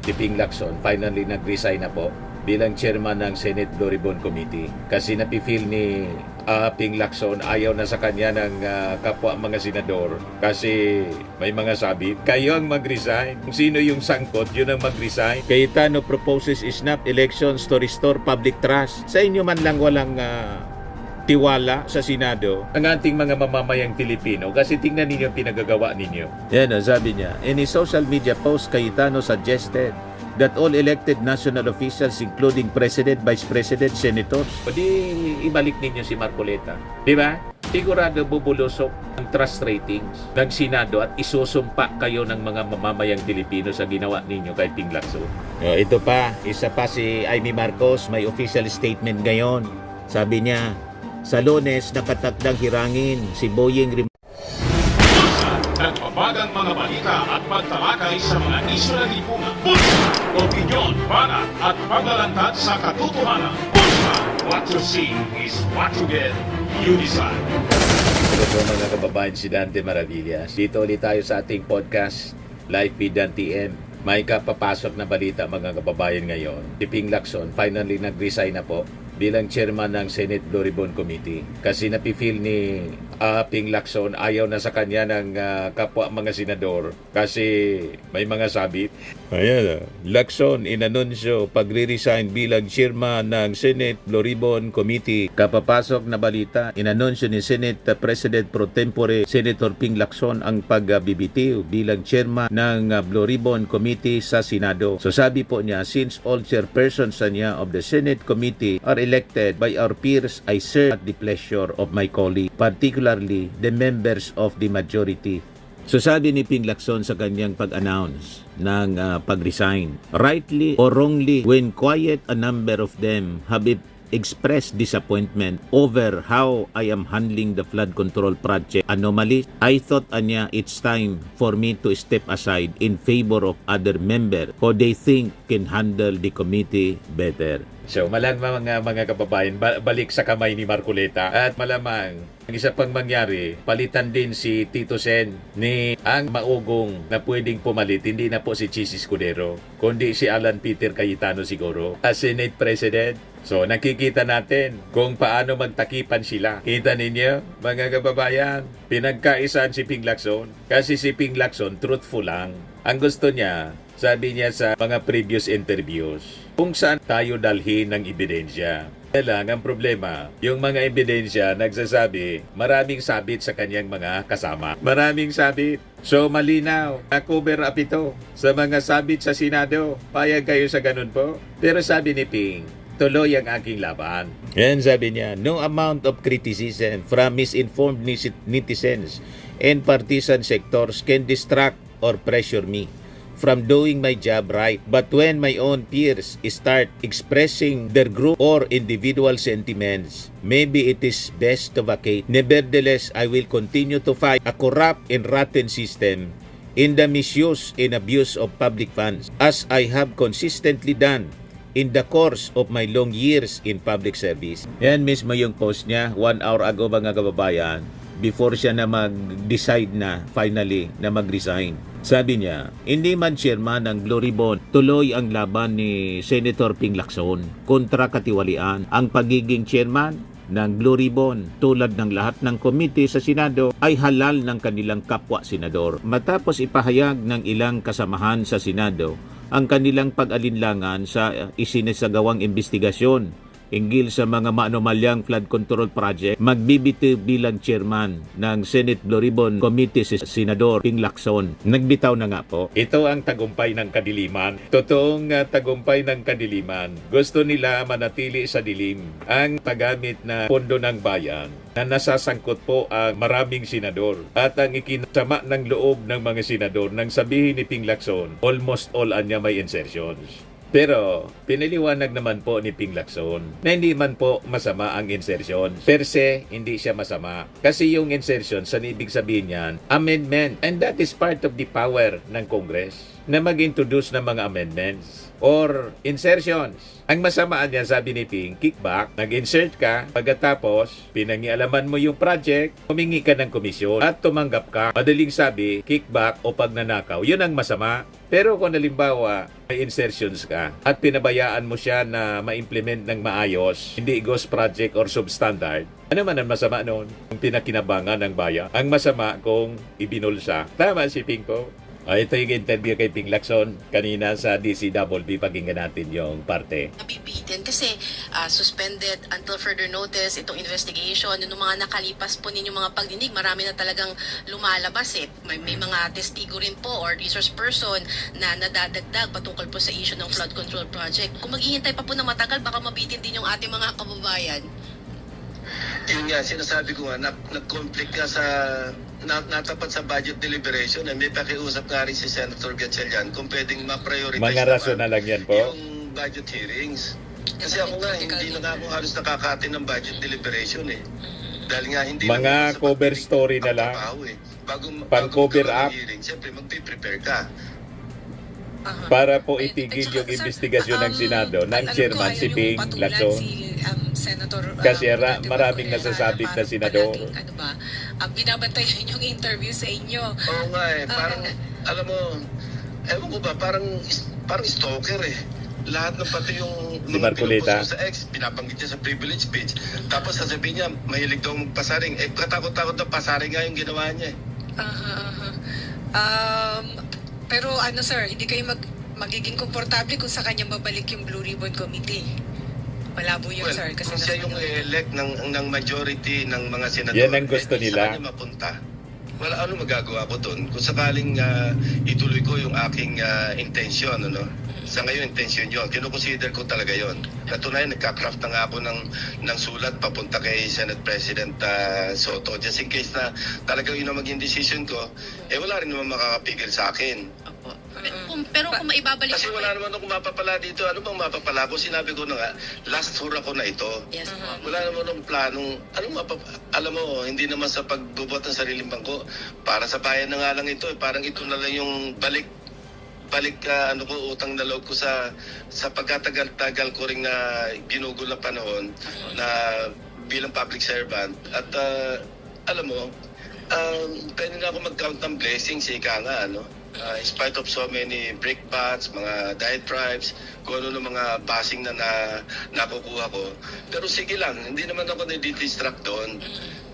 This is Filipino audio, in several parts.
si Ping Lacson finally nag-resign na po bilang chairman ng Senate Blue Ribbon Committee kasi napifeel ni Ping Lacson ayaw na sa kanya ng kapwa mga senador kasi may mga sabi, kayo ang mag-resign. Kung sino yung sangkot, yun ang mag-resign. Cayetano proposes snap elections to restore public trust. Sa inyo man lang walang tiwala sa Senado ang ating mga mamamayang Pilipino kasi tingnan ninyo ang pinagagawa ninyo. Yan, sabi niya. In his social media post, Cayetano suggested that all elected national officials including President, Vice President, Senators, di ibalik ninyo si Marcoleta. Di ba? Sigurado bubulusok ang trust ratings ng Senado at isusumpa kayo ng mga mamamayang Pilipino sa ginawa ninyo kay Ping Lacson. Ito pa, isa pa si Amy Marcos, may official statement ngayon. Sabi niya, sa Lunes, nakatakdang hirangin si Boying nagbabagang mga balita at pagtalakay sa mga isyu ng lipunan. Bulsa! Opinyon, banat at paglalantad sa katotohanan. Bulsa! What you see is what you get. You decide. Hello po mga kababayan, si Dante Maravillas. Dito ulit tayo sa ating podcast, Live Feed and TM. May kapapasok na balita mga kababayan ngayon. Si Ping Lacson finally nag-resign na po bilang chairman ng Senate Blue Ribbon Committee kasi napifeel ni Ping Lacson ayaw na sa kanya ng kapwa mga senador kasi may mga sabi. Ayan, Lacson inanunsyo pagre-resign bilang chairman ng Senate Blue Ribbon Committee. Kapapasok na balita, inanunsyo ni Senate President Pro Tempore Senator Ping Lacson ang pagbibitiw bilang chairman ng Blue Ribbon Committee sa Senado. So sabi po niya, since all chairpersons niya of the Senate Committee are elected by our peers, I serve at the pleasure of my colleague, particularly the members of the majority. So sabi ni Ping Lacson sa kanyang pag-announce ng pag-resign, rightly or wrongly, when quiet a number of them have expressed disappointment over how I am handling the flood control project anomaly, I thought anya it's time for me to step aside in favor of other members who they think can handle the committee better. So malamang mga kababayan, balik sa kamay ni Marcoleta at malamang ang isa pang mangyari, palitan din si Tito Sen ni ang maugong na pwedeng pumalit, hindi na po si Chis Escudero, kundi si Alan Peter Cayetano siguro as Senate President. So nakikita natin kung paano magtakipan sila. Kita ninyo mga kababayan, pinagkaisan si Ping Lacson kasi si Ping Lacson truthful lang. Ang gusto niya, sabi niya sa mga previous interviews, kung saan tayo dalhin ng ebidensya. Kaya lang ang problema, yung mga ebidensya nagsasabi maraming sabit sa kanyang mga kasama. Maraming sabit. So malinaw, na-cover up ito sa mga sabit sa Senado. Payag kayo sa ganun po. Pero sabi ni Ping, tuloy ang aking laban. Yan sabi niya, no amount of criticism from misinformed netizens and partisan sectors can distract or pressure me from doing my job right. But when my own peers start expressing their group or individual sentiments, maybe it is best to vacate. Nevertheless, I will continue to fight a corrupt and rotten system in the misuse and abuse of public funds, as I have consistently done in the course of my long years in public service. Yan mismo yung post niya 1 hour ago mga kababayan, before siya na mag-decide na finally na mag-resign. Sabi niya, hindi man chairman ng Blue Ribbon, tuloy ang laban ni Senator Ping Lacson kontra katiwalian. Ang pagiging chairman ng Blue Ribbon, tulad ng lahat ng komite sa Senado, ay halal ng kanilang kapwa senador. Matapos ipahayag ng ilang kasamahan sa Senado ang kanilang pag-alinlangan sa isinasagawang investigasyon hinggil sa mga maanomalyang flood control project, magbibitiw bilang chairman ng Senate Blue Ribbon Committee si Senador Ping Lacson. Nagbitaw na nga po. Ito ang tagumpay ng kadiliman. Totoong tagumpay ng kadiliman. Gusto nila manatili sa dilim ang paggamit na pondo ng bayan na nasasangkot po ang maraming senador. At ang ikinasama ng loob ng mga senador nang sabihin ni Ping Lacson, almost all anya may insertions. Pero piniliwanag naman po ni Ping Lacson na hindi man po masama ang insertion. Per se, hindi siya masama. Kasi yung insertion, sa ibig sabihin niyan, amendment. And that is part of the power ng Congress. na mag-introduce ng mga amendments or insertions. Ang masamaan niya, sabi ni Ping, kickback, nag-insert ka, pagkatapos, pinangialaman mo yung project, humingi ka ng komisyon at tumanggap ka. Madaling sabi, kickback o pagnanakaw, yun ang masama. Pero kung halimbawa, may insertions ka at pinabayaan mo siya na ma-implement ng maayos, hindi ghost project or substandard, ano man ang masama noon kung pinakinabangan ng bayan? Ang masama kung ibinulsa. Tama si Ping po. Ito yung interview kay Ping Lacson kanina sa DCWB. Pakinggan natin yung parte. Nabibitin kasi suspended until further notice itong investigation. Yung mga nakalipas po ninyong mga pagdinig, marami na talagang lumalabas eh. May mga testigo rin po or resource person na nadadagdag patungkol po sa issue ng flood control project. Kung maghihintay pa po na matagal, baka mabitin din yung ating mga kababayan. Yun nga, sinasabi ko nga, nag-conflict nga sa, natapat sa budget deliberation, may pakiusap nga rin si Senator Gatchalian kung pwedeng ma-prioritize Mga rason na lang yan po. yung budget hearings. Kasi ako nga, hindi na nga ako halos nakakati ng budget deliberation eh. Dahil nga, hindi Mga naman sa cover pagdinig story na ang lang. trabaho eh. Pang-cover magkaroon ng up. hearing, siyempre magpiprepare ka. Para po itigil yung investigasyon ng Senado ng Chairman si Ping Lacson. Senator Kasi Rodrigo maraming Correa nasasabit na parang senador. palaging, ano ba, binabantayan yung interview sa inyo. Oo nga eh, parang, alam mo, ewan ko ba, parang stalker eh. Lahat ng pati yung Si Marcoleta. pinupost ko sa ex, pinabanggit niya sa privilege speech. Tapos sasabihin niya, mahilig daw magpasaring. Eh, katakot-takot na pasaring nga yung ginawa niya eh. Pero ano sir, hindi kayo magiging komportable kung sa kanya mabalik yung Blue Ribbon Committee. Malabo yun Well, sir. Kasi kung siya yung elect ng majority ng mga senador, Yan ang gusto eh, nila. Sa kanya mapunta. Wala ano magagawa ko doon. Kung sakaling ituloy ko yung aking intensyon, ano? Sa ngayon, intensyon yun. Kinoconsider ko talaga yun. Katunayan, nagka-craft na nga ako ng sulat papunta kay Senate President Soto. Just in case na talagang yun ang maging decision ko, wala rin naman makakapigil sa akin. Opo. Pero kung maibabalik Kasi wala naman akong mapapala dito. Ano bang mapapala ko? Sinabi ko na nga, last hura ko na ito. Yes po. Wala naman akong planong, alam mo, hindi naman sa pagbubot ng sariling bangko. Para sa bayan na nga lang ito. Parang ito na lang yung balik utang na loob ko sa pagkatagal-tagal ko ring na ginugol na panahon na bilang public servant. At alam mo, pwede na ako mag-count ng blessings, ika nga, ano? In spite of so many breakbats, mga diatribes, kung ano ng mga basing na nakukuha ko. Pero sige lang, hindi naman ako nadidistract doon.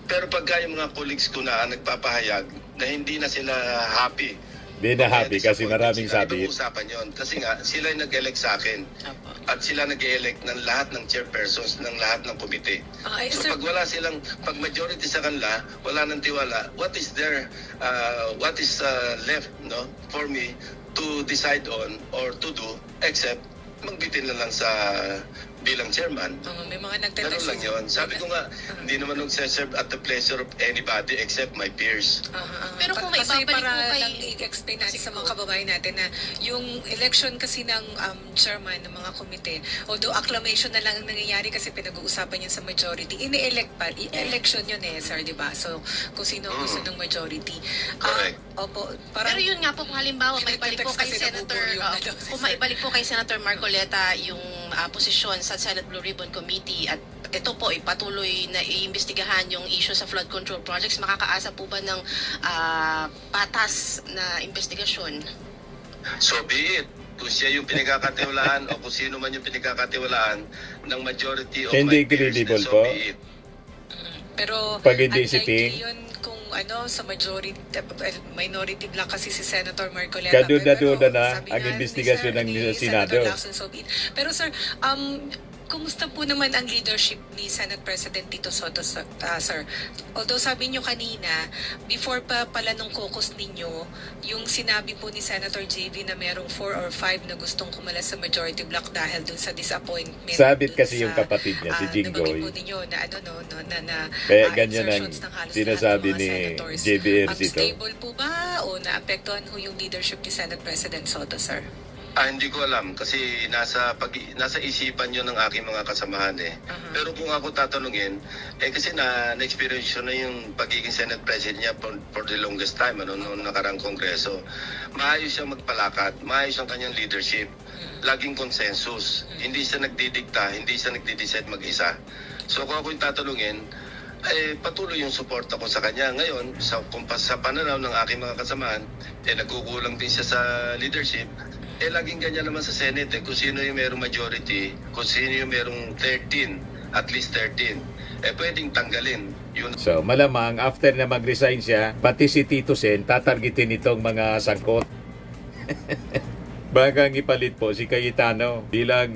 Pero pagka yung mga colleagues ko na nagpapahayag na hindi na sila happy, Di na happy kasi maraming sabit. Ibang usapan yun. Kasi nga, sila yung nag-elect sa akin. Opo. At sila nag-elect ng lahat ng chairpersons ng lahat ng komite. So sir, pag majority sa kanila, wala nang tiwala, what is left, no, for me to decide on or to do except magbitin na lang sa bilang chairman. may mga Ganun lang yun. Sabi ko nga, hindi naman nag-serve at the pleasure of anybody except my peers. Pero kung may kasi babalik para po kay- lang i-explain natin sa mga kababayan natin na yung election kasi ng chairman ng mga komite, although acclamation na lang ang nangyayari kasi pinag-uusapan yan sa majority, ini-elect pa, election yun eh, sir, di ba? So, kung sino ang gusto ng majority. Correct. Opo, parang, Pero yun nga po, kung halimbawa may balik po kay Kasi Senator, nabuburo yung kung maibalik po kay Senator Marcoleta yung posisyon sa Senate Blue Ribbon Committee at ito po ipatuloy na iimbestigahan yung issue sa flood control projects, makakaasa po ba ng patas na investigasyon? So be it. Kung siya yung pinagkakatiwalaan o kung sino man yung pinagkakatiwalaan ng majority of Hindi my peers, credible then so po. be it. Pag pero hindi unlikely si Ping, yun kung sa majority, minority block kasi si Senator Marcoleta. Kaduda-duda Pero na sabi ang nga investigasyon ng ni Senado. Senator Lacson, so be it. Pero sir, kumusta po naman ang leadership ni Senate President Tito Soto, sir? Although sabi nyo kanina, before pa pala nung caucus ninyo, yung sinabi po ni Senator JV na merong 4 or 5 na gustong kumalas sa majority block dahil dun sa disappointment. Sabit dun kasi sa, yung kapatid niya, si nabanggit po Jinggoy. ninyo na Kaya ganyan ang insertions ng halos sinasabi lahat ng mga ni senators. JBR Zito. Stable po ba o naapektuhan ho yung leadership ni Senate President Soto, sir? Hindi ko alam kasi nasa isipan 'yon ng aking mga kasamahan eh. Pero kung ako tatanungin, kasi na-experience ko na yung pagiging Senate President niya for the longest time noong nakarang kongreso. Maayos siyang magpalakad, maayos ang kanyang leadership. Laging consensus. Hindi siya nagdidikta, hindi siya nagdi-decide mag-isa. So kung ako yung tatanungin, patuloy yung suporta ko sa kanya. Ngayon, sa pananaw ng aking mga kasamahan, nagkukulang din siya sa leadership. Laging ganyan naman sa Senate kung sino yung merong majority, kung sino yung merong 13, at least 13, pwedeng tanggalin. Yun. So malamang after na mag-resign siya, pati si Tito Sen tatargetin itong mga sangkot. Bagang ipalit po si Cayetano bilang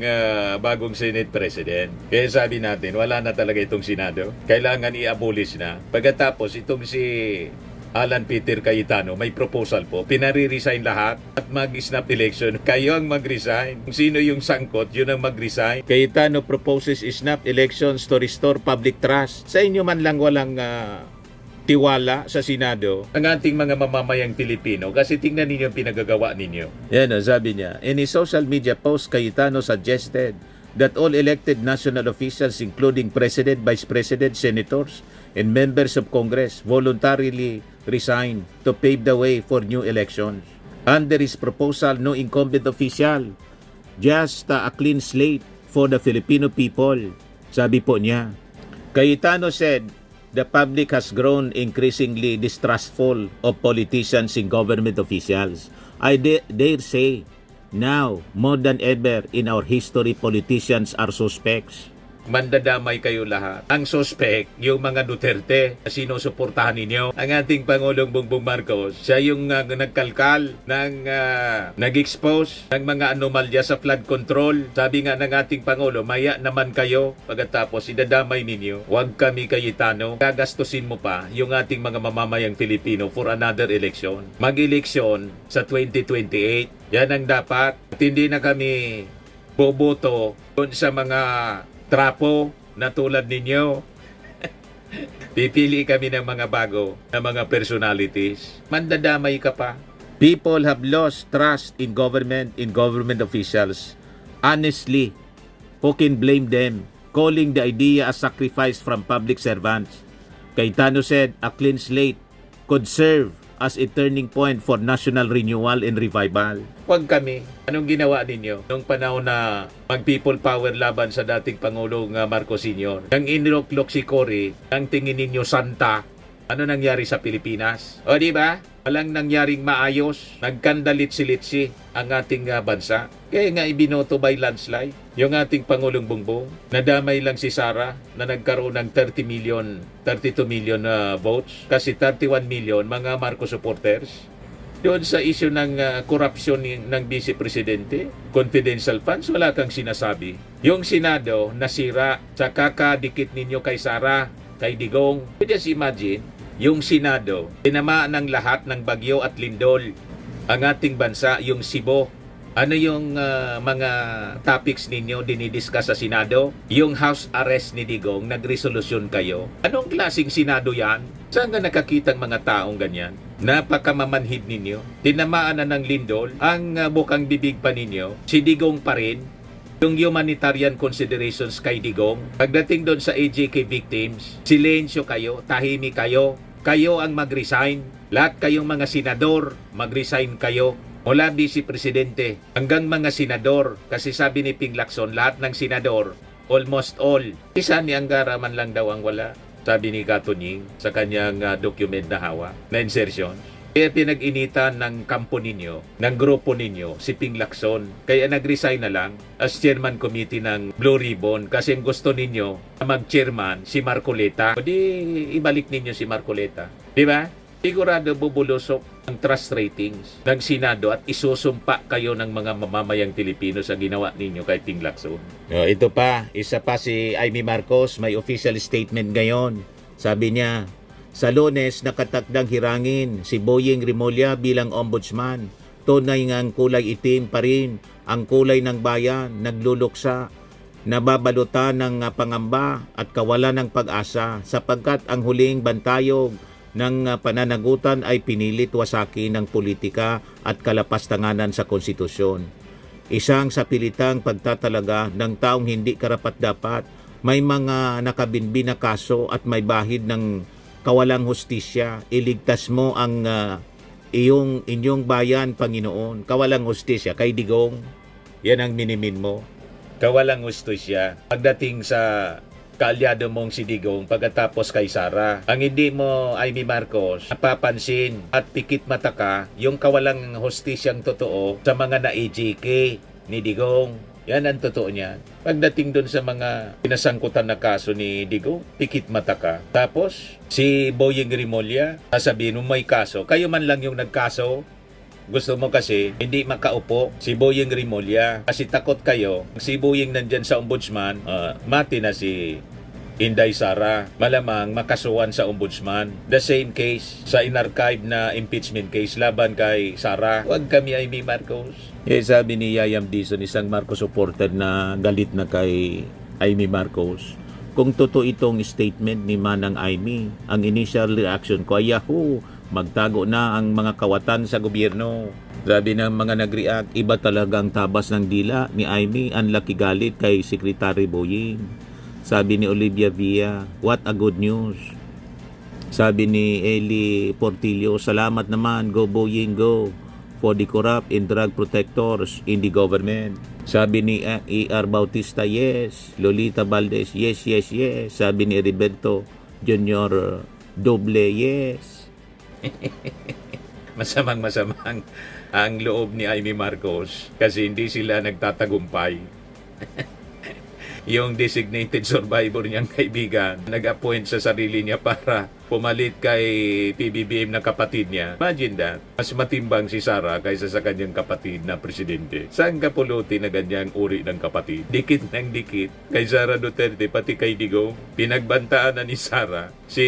bagong Senate President. Kaya sabi natin, wala na talaga itong Senado. Kailangan i-abolish na. Pagkatapos itong si Alan Peter Cayetano, may proposal po. Pinare-resign lahat at mag-snap election. Kayo ang mag-resign. Kung sino yung sangkot, yun ang mag-resign. Cayetano proposes snap elections to restore public trust. Sa inyo man lang walang tiwala sa Senado ang ating mga mamamayang Pilipino kasi tingnan ninyo ang pinagagawa ninyo. Yan sabi niya. In his social media post, Cayetano suggested that all elected national officials including President, Vice President, Senators, and members of Congress voluntarily resign to pave the way for new elections. Under his proposal, no incumbent official, just a clean slate for the Filipino people, sabi po niya. Cayetano said, the public has grown increasingly distrustful of politicians and government officials. I dare say, now, more than ever in our history, politicians are suspects. Mandadamay kayo lahat. Ang suspect, yung mga Duterte na sinusuportahan ninyo. Ang ating Pangulong Bongbong Marcos, siya yung nagkalkal, nag-expose ng mga anomalya sa flood control. Sabi nga ng ating Pangulo, maya naman kayo. Pagkatapos, idadamay ninyo. Huwag kami Cayetano. Gagastusin mo pa yung ating mga mamamayang Filipino for another election. Mag-eleksyon sa 2028. Yan ang dapat. At hindi na kami boboto doon sa mga trapo na tulad ninyo. Pipili kami ng mga bago na mga personalities. Mandadamay ka pa. People have lost trust in government officials. Honestly, who can blame them? Calling the idea a sacrifice from public servants. Cayetano said a clean slate could serve as a turning point for national renewal and revival. Huwag kami. Anong ginawa ninyo nung panahon na mag-people power laban sa dating Pangulong Marcos Sr.? Nang iniloklok si Cory, nang tingin ninyo santa, ano nangyari sa Pilipinas? O di ba? Walang nangyaring maayos. Nagkandalit-silitsi ang ating bansa. Kaya nga ibinoto by landslide yung ating Pangulong Bongbong. Nadamay lang si Sara na nagkaroon ng 32 million votes. Kasi 31 million mga Marcos supporters. Doon sa issue ng korupsyon ng Vice Presidente, confidential funds, wala kang sinasabi. Yung Senado, nasira sa kakadikit ninyo kay Sara, kay Digong. Just imagine, yung Senado, tinamaan ng lahat ng bagyo at lindol. Ang ating bansa, yung Cebu. Ano yung mga topics ninyo dinidiscuss sa Senado? Yung house arrest ni Digong, nagresolusyon kayo. Anong klaseng Senado yan? Saan nga nakakitang mga taong ganyan? Napakamamanhid ninyo. Tinamaan na ng lindol. Ang bukang bibig pa ninyo, si Digong pa rin. Yung humanitarian considerations kay Digong. Pagdating doon sa AJK victims, silensyo kayo, tahimik kayo. Kayo ang mag-resign. Lahat kayong mga senador, mag-resign kayo. Mula Vice Presidente hanggang mga senador. Kasi sabi ni Ping Lacson, lahat ng senador, almost all. Isa ni Angara man lang daw ang wala. Sabi ni Katunying sa kanyang document na hawa, na insertion. Kaya pinag-initan ng kampo ninyo, ng grupo ninyo, si Ping Lacson. Kaya nag-resign na lang as chairman committee ng Blue Ribbon kasi gusto ninyo na mag-chairman si Marcoleta. O di ibalik ninyo si Marcoleta. Di ba? Sigurado bubulusok ang trust ratings ng Senado at isusumpa kayo ng mga mamamayang Pilipino sa ginawa ninyo kay Ping Lacson. Ito pa, isa pa si Amy Marcos, may official statement ngayon. Sabi niya, sa Lunes nakatakdang hirangin si Boyeng Rimulya bilang ombudsman. Tunay nga ang kulay itim pa rin, ang kulay ng bayan, nagluluksa. Nababalutan ng pangamba at kawalan ng pag-asa sapagkat ang huling bantayog ng pananagutan ay pinilit wasaki ng politika at kalapastanganan sa konstitusyon. isang sapilitang pagtatalaga ng taong hindi karapat-dapat, may mga nakabinbi na kaso at may bahid ng kawalang hustisya. Iligtas mo ang inyong bayan, Panginoon. Kawalang hustisya kay Digong. Yan ang minimin mo. Kawalang hustisya pagdating sa kaalyado mong si Digong pagkatapos kay Sara. Ang hindi mo, Amy Marcos, napapansin at pikit mata ka yung kawalang hustisyang totoo sa mga na-EJK ni Digong. Yan ang totoo niya. Pagdating doon sa mga pinasangkutan na kaso ni Digong, pikit mata ka. Tapos, si Boyeng Rimulya, sasabihin mo may kaso. Kayo man lang yung nagkaso. Gusto mo kasi hindi makaupo si Boyeng Rimulya. Kasi takot kayo. Si Boyeng nandyan sa ombudsman, mati na si Inday Sara. Malamang makasuhan sa ombudsman. The same case sa inarchive na impeachment case laban kay Sara. Huwag kami Amy Marcos. Sabi ni Yayam Dizon, isang Marcos supporter na galit na kay Amy Marcos. Kung totoo itong statement ni Manang Amy, ang initial reaction ko ay yahoo! Magtago na ang mga kawatan sa gobyerno. Sabi ng mga nag-react, iba talagang tabas ng dila ni Amy, ang laki galit kay Secretary Boyeng. Sabi ni Olivia Villa, what a good news. Sabi ni Eli Portillo, salamat naman, go Boyeng, go for the corrupt and drug protectors in the government. Sabi ni E.R. Bautista, yes. Lolita Valdez, yes, yes, yes. Sabi ni Heriberto Jr. Doble, yes. Masamang ang loob ni Amy Marcos kasi hindi sila nagtatagumpay. Yung designated survivor niyang kaibigan nag-appoint sa sarili niya para pumalit kay PBBM na kapatid niya. Imagine that. Mas matimbang si Sara kaysa sa kanyang kapatid na presidente. Saan ka puluti na ganyang uri ng kapatid? Dikit ng dikit kay Sara Duterte pati kay Digong. Pinagbantaan na ni Sara si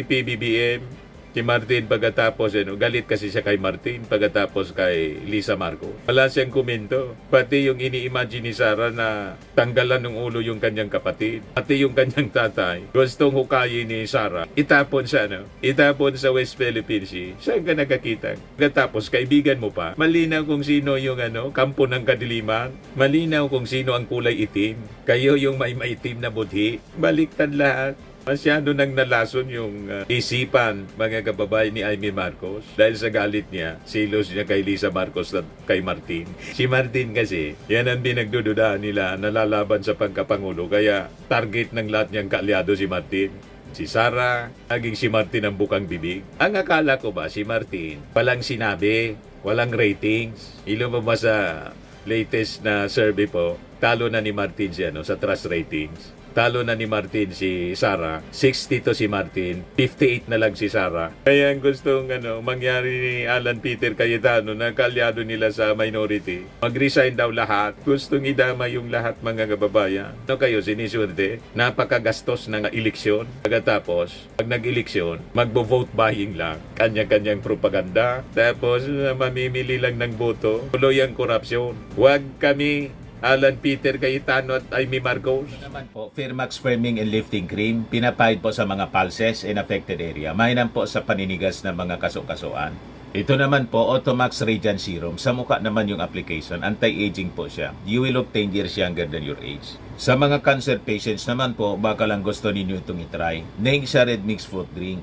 PBBM. Si Martin pagkatapos, galit kasi siya kay Martin pagkatapos kay Lisa Marcos. Wala siyang komento. Pati yung ini-imagine ni Sara na tanggalan ng ulo yung kanyang kapatid. Pati yung kanyang tatay. Gustong hukayin ni Sara. Itapon sa Itapon sa West Philippine Sea. Saan ka nakakita? Pagkatapos, kaibigan mo pa. Malinaw kung sino yung kampo ng kadiliman. Malinaw kung sino ang kulay itim. Kayo yung may maitim na budhi. Baliktad lahat. Masyado nang nalason yung isipan mga kababayan ni Amy Marcos dahil sa galit niya, silos niya kay Lisa Marcos at kay Martin. Si Martin kasi, yan ang pinagdududahan nila nalalaban sa pagkapangulo kaya target ng lahat niyang kaalyado si Martin. Si Sara, naging si Martin ang bukang bibig. Ang akala ko ba si Martin, walang sinabi, walang ratings. Ilumabas sa latest na survey po, talo na ni Martin siya sa trust ratings. Talo na ni Martin si Sara. 62 si Martin. 58 na lang si Sara. Kaya ang gustong mangyari ni Alan Peter Cayetano na kaalyado nila sa minority. Mag-resign daw lahat. Gustong idama yung lahat mga kababayan. Kayo siniswerte? Napakagastos ng eleksyon. Pagkatapos, pag nag-eleksyon, magbo-vote buying lang. Kanya-kanyang propaganda. Tapos, mamimili lang ng boto. Tuloy ang korupsyon. Huwag kami Alan Peter Cayetano at Amy Marcos. Naman po, Firmax Firming and Lifting Cream, pinapahid po sa mga pulses in affected area. Mainam po sa paninigas ng mga kaso-kasuan. Ito naman po, Automax Radiant Serum. Sa mukha naman yung application, anti-aging po siya. You will look 10 years younger than your age. Sa mga cancer patients naman po, baka lang gusto ninyo itong itry. Nengsa Red Mix Fruit Drink.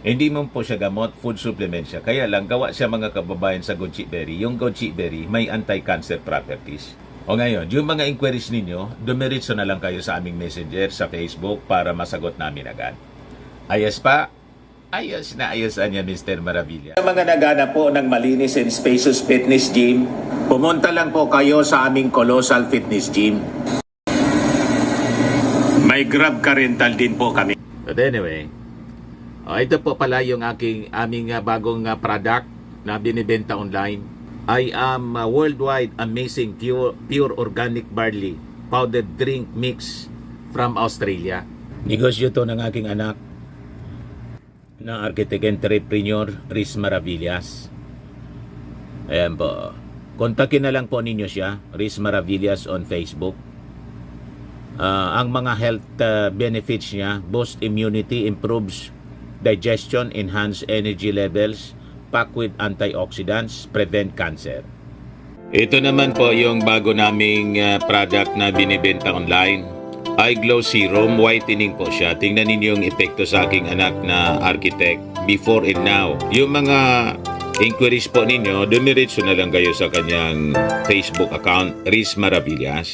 Hindi mo po siya gamot, food supplement siya. Kaya lang, gawa siya mga kababayan sa goji berry. Yung goji berry, may anti-cancer properties. O ngayon, yung mga inquiries ninyo, dumiritso na lang kayo sa aming messenger sa Facebook para masagot namin agad. Ayos pa? Ayos na ayos niya, Mr. Maravilla. Sa mga naghanap po ng malinis and spacious fitness gym, pumunta lang po kayo sa aming Colossal Fitness Gym. May Grab car rental din po kami. But anyway, ito po pala yung aming bagong product na binibenta online. I am worldwide amazing pure organic barley powdered drink mix from Australia. Negosyo to ng aking anak na architect entrepreneur Riz Maravillas. Ayan po. Kontakin na lang po ninyo siya, Riz Maravillas on Facebook. Ang mga health benefits niya, boost immunity, improves digestion, enhance energy levels, packed with antioxidants, prevent cancer. Ito naman po yung bago naming product na binibenta online. iGlow Serum Whitening po siya. Tingnan ninyo yung epekto sa aking anak na architect before and now. Yung mga inquiries po ninyo, dumiretso na lang kayo sa kanyang Facebook account, Riz Maravillas.